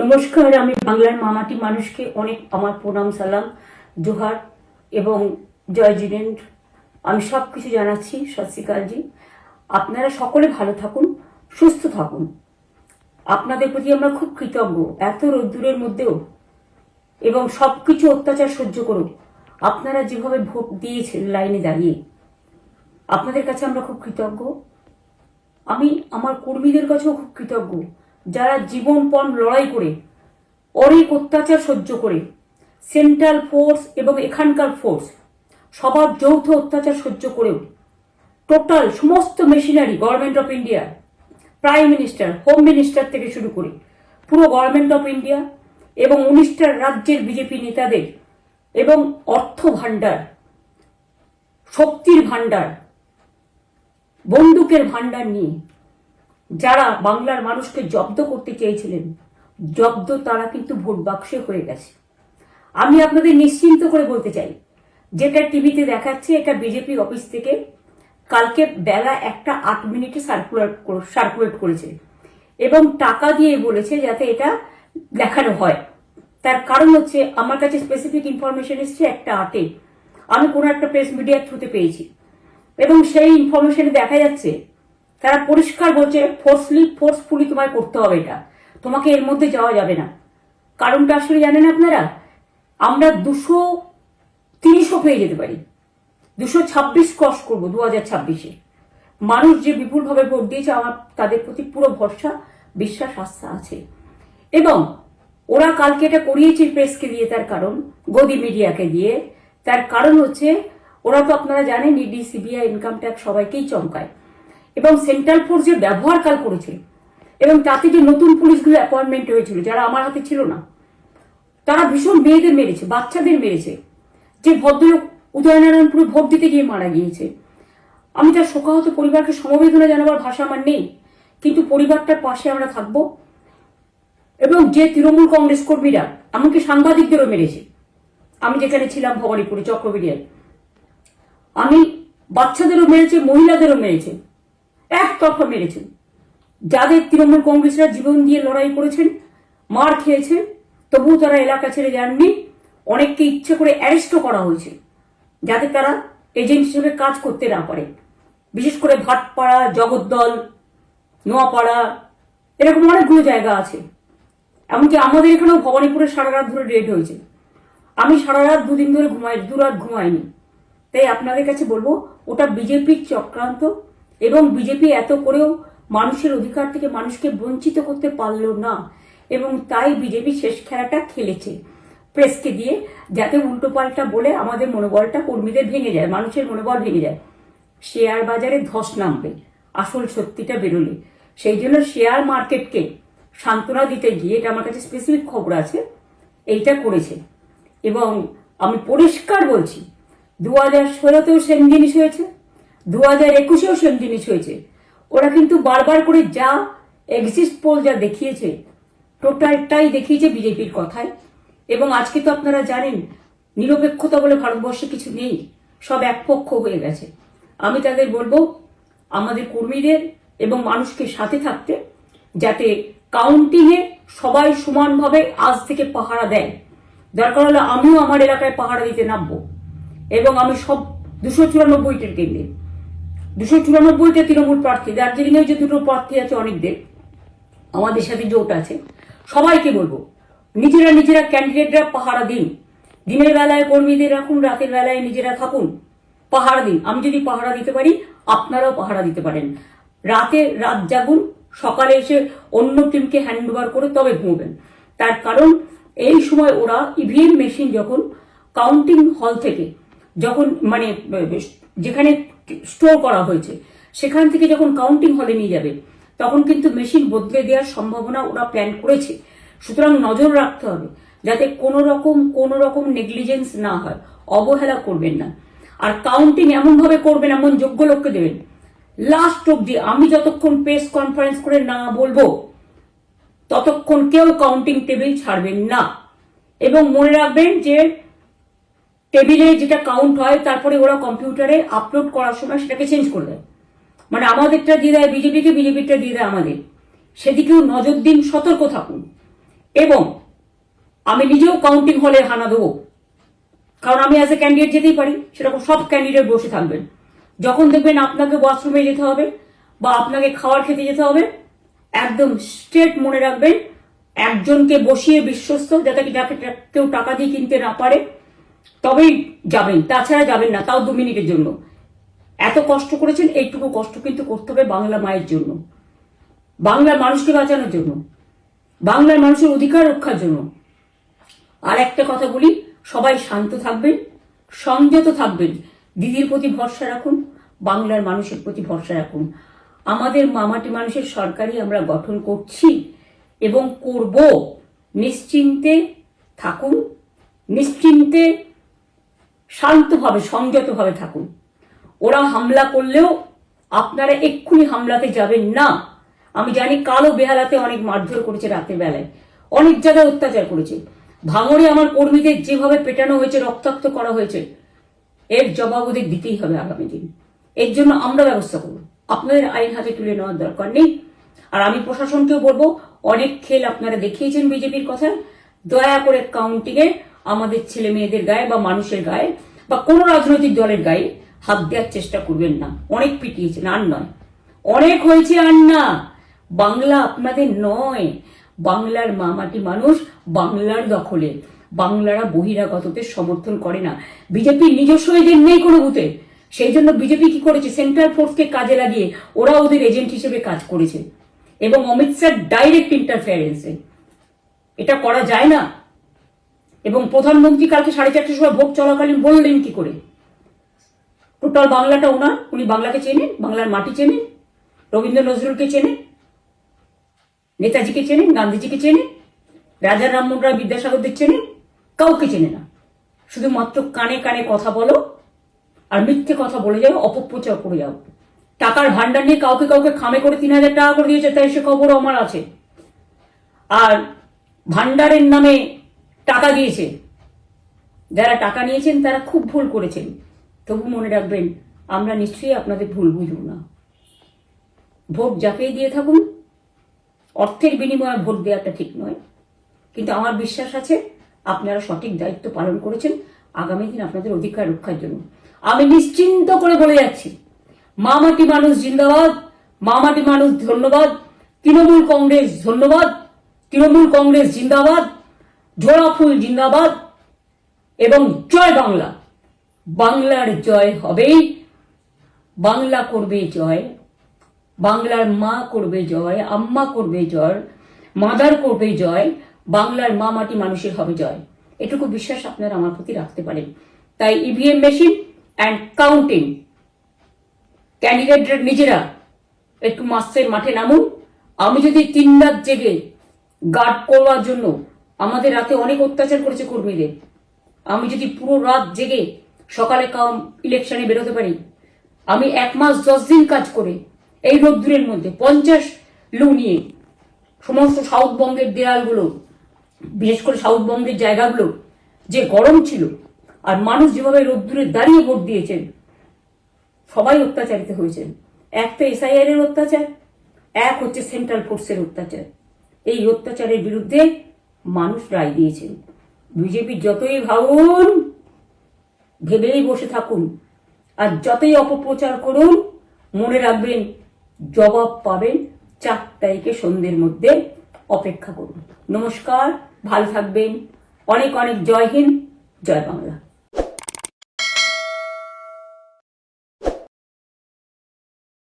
নমস্কার, আমি বাংলার মামাটি মানুষকে অনেক আমার প্রণাম, সালাম, জোহার এবং জয় জিনেন্দ্র। আমি সব কিছু জানাচ্ছি। সত শ্রী আকাল জি। আপনারা সকলে ভালো থাকুন, সুস্থ থাকুন। আপনাদের প্রতি আমরা খুব কৃতজ্ঞ। এত রোদ্দুরের মধ্যেও এবং সবকিছু অত্যাচার সহ্য করুন আপনারা যেভাবে ভোট দিয়েছেন লাইনে দাঁড়িয়ে, আপনাদের কাছে আমরা খুব কৃতজ্ঞ। আমি আমার কর্মীদের কাছেও খুব কৃতজ্ঞ, যারা জীবনপণ লড়াই করে অনেক অত্যাচার সহ্য করে সেন্ট্রাল ফোর্স এবং এখানকার ফোর্স সবার যৌথ অত্যাচার সহ্য করেও টোটাল সমস্ত machinery government of India, prime minister, home minister থেকে শুরু করে পুরো গভর্নমেন্ট অফ ইন্ডিয়া এবং 19টা রাজ্যের বিজেপি নেতাদের এবং অর্থ ভাণ্ডার, শক্তির ভাণ্ডার, বন্দুকের ভাণ্ডার নিয়ে যারা বাংলার মানুষকে জব্দ করতে চেয়েছিলেন, জব্দ তারা কিন্তু ভোট বাক্সে হয়ে গেছে। আমি আপনাদের নিশ্চিন্ত করে বলতে চাই, যেটা টিভিতে দেখাচ্ছে এটা বিজেপি অফিস থেকে কালকে বেলা 1:08 সার্কুলেট করেছে এবং টাকা দিয়ে বলেছে যাতে এটা দেখানো হয়। তার কারণ হচ্ছে আমার কাছে স্পেসিফিক ইনফরমেশন এসছে 1:08 আমি কোনো একটা প্রেস মিডিয়ার থ্রুতে পেয়েছি এবং সেই ইনফরমেশনে দেখা যাচ্ছে তারা পরিষ্কার বলছে ফোর্সফুলি তোমায় করতে হবে, এটা তোমাকে এর মধ্যে যাওয়া যাবে না। কারণটা আসলে জানেন আপনারা, আমরা 230ও পেয়ে যেতে পারি, 226 ক্রস করবো 2026-এ। মানুষ যে বিপুলভাবে ভোট দিয়েছে, আমার তাদের প্রতি পুরো ভরসা, বিশ্বাস, আস্থা আছে। এবং ওরা কালকে এটা করিয়েছে প্রেসকে দিয়ে, তার কারণ গদি মিডিয়াকে দিয়ে, তার কারণ হচ্ছে ওরা তো আপনারা জানেন ইডি, সিবিআই, ইনকাম ট্যাক্স সবাইকেই চমকায় এবং সেন্ট্রাল ফোর্স যে ব্যবহার কাল করেছে এবং তাতে যে নতুন পুলিশগুলো অ্যাপয়েন্টমেন্ট হয়েছিল যারা আমার হাতে ছিল না, তারা ভীষণ মেয়েদের মেরেছে, বাচ্চাদের মেরেছে। যে ভদ্রলোক উদয়নারায়ণপুরে ভোট দিতে গিয়ে মারা গিয়েছে, আমি তার শোকাহত পরিবারকে সমবেদনা জানাবার ভাষা আমার নেই, কিন্তু পরিবারটার পাশে আমরা থাকবো। এবং যে তৃণমূল কংগ্রেস কর্মীরা এমনকি সাংবাদিকদেরও মেরেছে, আমি যেখানে ছিলাম ভবানীপুরে চক্রবিড়িয়ায়, আমি বাচ্চাদেরও মেরেছে, মহিলাদেরও মেরেছে, একতরফা মেরেছেন। যাদের তৃণমূল কংগ্রেসরা জীবন দিয়ে লড়াই করেছেন, মার খেয়েছেন, তবুও তারা এলাকা ছেড়ে যাননি। অনেককে ইচ্ছে করে অ্যারেস্টও করা হয়েছে যাতে তারা এজেন্ট হিসেবে কাজ করতে না পারে। বিশেষ করে ভাটপাড়া, জগদ্দল, নোয়াপাড়া, এরকম অনেকগুলো জায়গা আছে। এমনকি আমাদের এখানেও ভবানীপুরে সারা রাত ধরে রেড হয়েছে। আমি সারা রাত 2 দিন ধরে দুরাত ঘুমাইনি। তাই আপনাদের কাছে বলবো, ওটা বিজেপির চক্রান্ত এবং বিজেপি এত করেও মানুষের অধিকার থেকে মানুষকে বঞ্চিত করতে পারলো না এবং তাই বিজেপি শেষ খেলাটা খেলেছে প্রেসকে দিয়ে, যাতে উল্টো পাল্টা বলে আমাদের মনোবলটা, কর্মীদের ভেঙে যায়, মানুষের মনোবল ভেঙে যায়। শেয়ার বাজারে ধস নামবে আসল সত্যিটা বেরোলে। সেই জন্য শেয়ার মার্কেটকে সান্ত্বনা দিতে গিয়ে, এটা আমার কাছে স্পেসিফিক খবর আছে, এইটা করেছে। এবং আমি পরিষ্কার বলছি, 2016তেও সেম জিনিস হয়েছে, 2021এও সেম জিনিস হয়েছে। ওরা কিন্তু বারবার করে যা এক্সিস্ট পোল যা দেখিয়েছে, টোটালটাই দেখিয়েছে বিজেপির কথায়। এবং আজকে তো আপনারা জানেন নিরপেক্ষতা বলে ভারতবর্ষে কিছু নেই, সব একপক্ষ হয়ে গেছে। আমি তাদের বলবো আমাদের কর্মীদের এবং মানুষকে সাথে থাকতে, যাতে কাউন্টিংয়ে সবাই সমানভাবে আজ থেকে পাহারা দেয়। দরকার হলে আমিও আমার এলাকায় পাহারা দিতে নামবো এবং আমি সব 294টির কেন্দ্রে, 294টা তৃণমূল প্রার্থী, দার্জিলিংয়ে যে 2টো প্রার্থী আছে অনেকদের, আমাদের সাথে জোট আছে, সবাইকে বলবো নিজেরা ক্যান্ডিডেটরা পাহারা দিন। দিনের বেলায় কর্মীদের রাখুন, রাতের বেলায় নিজেরা থাকুন, পাহারা দিন। আমি যদি পাহারা দিতে পারি, আপনারাও পাহারা দিতে পারেন। রাত জাগুন, সকালে এসে অন্য টিমকে হ্যান্ড ওভার করে তবে ঘুমবেন। তার কারণ এই সময় ওরা ইভিএম মেশিন যখন কাউন্টিং হল থেকে, যখন মানে যেখানে স্টোর করা হয়েছে সেখান থেকে যখন কাউন্টিং হলে নিয়ে যাবে, তখন কিন্তু মেশিন বদলে দেওয়ার সম্ভাবনা ওরা প্ল্যান করেছে। সুতরাং নজর রাখতে হবে যাতে কোনো রকম নেগলিজেন্স না হয়, অবহেলা করবেন না। আর কাউন্টিং এমন ভাবে করবেন, এমন যোগ্য লোককে দেবেন লাস্ট অব্দি। আমি যতক্ষণ প্রেস কনফারেন্স করে না বলবো ততক্ষণ কেউ কাউন্টিং টেবিল ছাড়বেন না। এবং মনে রাখবেন যে টেবিলে যেটা কাউন্ট হয় তারপরে ওরা কম্পিউটারে আপলোড করার সময় সেটাকে চেঞ্জ করে দেয়, মানে আমাদেরটা দিয়ে দেয় বিজেপিকে, বিজেপিটা দিয়ে দেয় আমাদের। সেদিকেও নজর দিন, সতর্ক থাকুন। এবং আমি নিজেও কাউন্টিং হলে হানা দেবো, কারণ আমি অ্যাজ এ ক্যান্ডিডেট যেতেই পারি, সেরকম সব ক্যান্ডিডেট বসে থাকবেন। যখন দেখবেন আপনাকে ওয়াশরুমে যেতে হবে বা আপনাকে খাবার খেতে যেতে হবে, একদম স্ট্রেট মনে রাখবেন, একজনকে বসিয়ে বিশ্বস্ত, যাতে যাকে কেউ টাকা দিয়ে কিনতে না পারে, তবেই যাবেন, তাছাড়া যাবেন না, তাও 2 মিনিটের জন্য। এত কষ্ট করেছেন, এইটুকু কষ্ট কিন্তু করতে হবে বাংলা মায়ের জন্য, বাংলার মানুষকে বাঁচানোর জন্য, বাংলার মানুষের অধিকার রক্ষার জন্য। আর একটা কথা বলি, সবাই শান্ত থাকবেন, সংযত থাকবেন, দিদির প্রতি ভরসা রাখুন, বাংলার মানুষের প্রতি ভরসা রাখুন। আমাদের মামাটি মানুষের সরকারই আমরা গঠন করছি এবং করব। নিশ্চিন্তে থাকুন, নিশ্চিন্তে শান্তভাবে সংযতভাবে থাকুন। ওরা হামলা করলেও আপনারা এক্ষুনি হামলাতে যাবেন না। আমি জানি কালো বেহালাতে অনেক মারধর করেছে, রাতের বেলায় অনেক জায়গায় অত্যাচার করেছে। ভাঙড়ে আমার কর্মীদের যেভাবে পেটানো হয়েছে, রক্তাক্ত করা হয়েছে, এর জবাব ওদের দিতেই হবে আগামী দিন। এর জন্য আমরা ব্যবস্থা করব, আপনাদের আইন হাতে তুলে নেওয়ার দরকার নেই। আর আমি প্রশাসনকেও বলবো, অনেক খেল আপনারা দেখিয়েছেন বিজেপির কথায়, দয়া করে কাউন্টিংয়ে আমাদের ছেলে মেয়েদের গায়ে বা মানুষের গায়ে বা কোনো রাজনৈতিক দলের গায়ে হাত দেওয়ার চেষ্টা করবেন না। অনেক পিটিয়েছেন, আর নয়, অনেক হয়েছে, আর না। বাংলা আপনাদের নয়, বাংলার মামাটি মানুষ বাংলার দখলে। বাংলারা বহিরাগতদের সমর্থন করে না, বিজেপির নিজস্ব এজেন্ট নেই কোনো বুথে। সেই জন্য বিজেপি কি করেছে, সেন্ট্রাল ফোর্সকে কাজে লাগিয়ে ওরা ওদের এজেন্ট হিসেবে কাজ করেছে, এবং অমিত শাহ ডাইরেক্ট ইন্টারফেয়ারেন্সে। এটা করা যায় না। এবং প্রধানমন্ত্রী কালকে 4:30টার সময় ভোট চলাকালীন বললেন কি করে, টোটাল বাংলাটা ওনার, উনি বাংলাকে চেনেন, বাংলার মাটি চেনেন, রবীন্দ্র নজরুলকে চেনেন, নেতাজিকে চেনেন, গান্ধীজিকে চেনেন, রাজা রামমোহন রায়, বিদ্যাসাগরদের চেনেন, কাউকে চেনে না। শুধুমাত্র কানে কানে কথা বলো আর মিথ্যে কথা বলে যাও, অপপ্রচার করে যাও। টাকার ভান্ডার নিয়ে কাউকে কাউকে খামে করে 3,000 টাকা করে দিয়েছে, তাই সে খবরও আমার আছে। আর ভান্ডারের নামে টাকা দিয়েছে, যারা টাকা নিয়েছেন তারা খুব ভুল করেছেন। তবু মনে রাখবেন, আমরা নিশ্চয়ই আপনাদের ভুল বুঝব না। ভোট যাকেই দিয়ে থাকুন, অর্থের বিনিময়ে ভোট দেওয়াটা ঠিক নয়, কিন্তু আমার বিশ্বাস আছে আপনারা সঠিক দায়িত্ব পালন করেছেন আগামী দিন আপনাদের অধিকার রক্ষার জন্য। আমি নিশ্চিন্ত করে বলে যাচ্ছি, মামাটি মানুষ জিন্দাবাদ, মামাটি মানুষ ধন্যবাদ, তৃণমূল কংগ্রেস ধন্যবাদ, তৃণমূল কংগ্রেস জিন্দাবাদ, ঝোড়া ফুল জিন্দাবাদ, এবং জয় বাংলা। বাংলার জয় হবেই, বাংলা করবে জয়, বাংলার মা করবে জয়, আম্মা করবে জয়, মাদার করবে জয়, বাংলার মা মাটি মানুষের হবে জয়। এটুকু বিশ্বাস আপনারা আমার প্রতি রাখতে পারেন। তাই ইভিএম মেশিন অ্যান্ড কাউন্টিং, ক্যান্ডিডেটরা নিজেরা একটু মাঠে নামুন। আমি যদি 3 রাত জেগে গার্ড করবার জন্য, আমাদের রাতে অনেক অত্যাচার করেছে কর্মীদের, আমি যদি পুরো রাত জেগে সকালে ইলেকশনে বেরোতে পারি, আমি 1 মাস 10 দিন কাজ করে এই রোদ্দুরের মধ্যে 50 লু নিয়ে সমস্ত সাউথবঙ্গের দেয়ালগুলো, বিশেষ করে সাউথবঙ্গের জায়গাগুলো যে গরম ছিল, আর মানুষ যেভাবে রোদ্দুরে দাঁড়িয়ে ভোট দিয়েছেন, সবাই অত্যাচারিত হয়েছেন। এক তো এসআইআর এর অত্যাচার, এক হচ্ছে সেন্ট্রাল ফোর্সের অত্যাচার। এই অত্যাচারের বিরুদ্ধে মানুষ রায় দিয়েছেন। বিজেপি যতই ভাবুন, ভেবেই বসে থাকুন, আর যতই অপপ্রচার করুন, মনে রাখবেন জবাব পাবেন 4 তারিখে সন্ধ্যের মধ্যে। অপেক্ষা করুন। নমস্কার, ভালো থাকবেন। অনেক অনেক জয় হিন্দ, জয় বাংলা।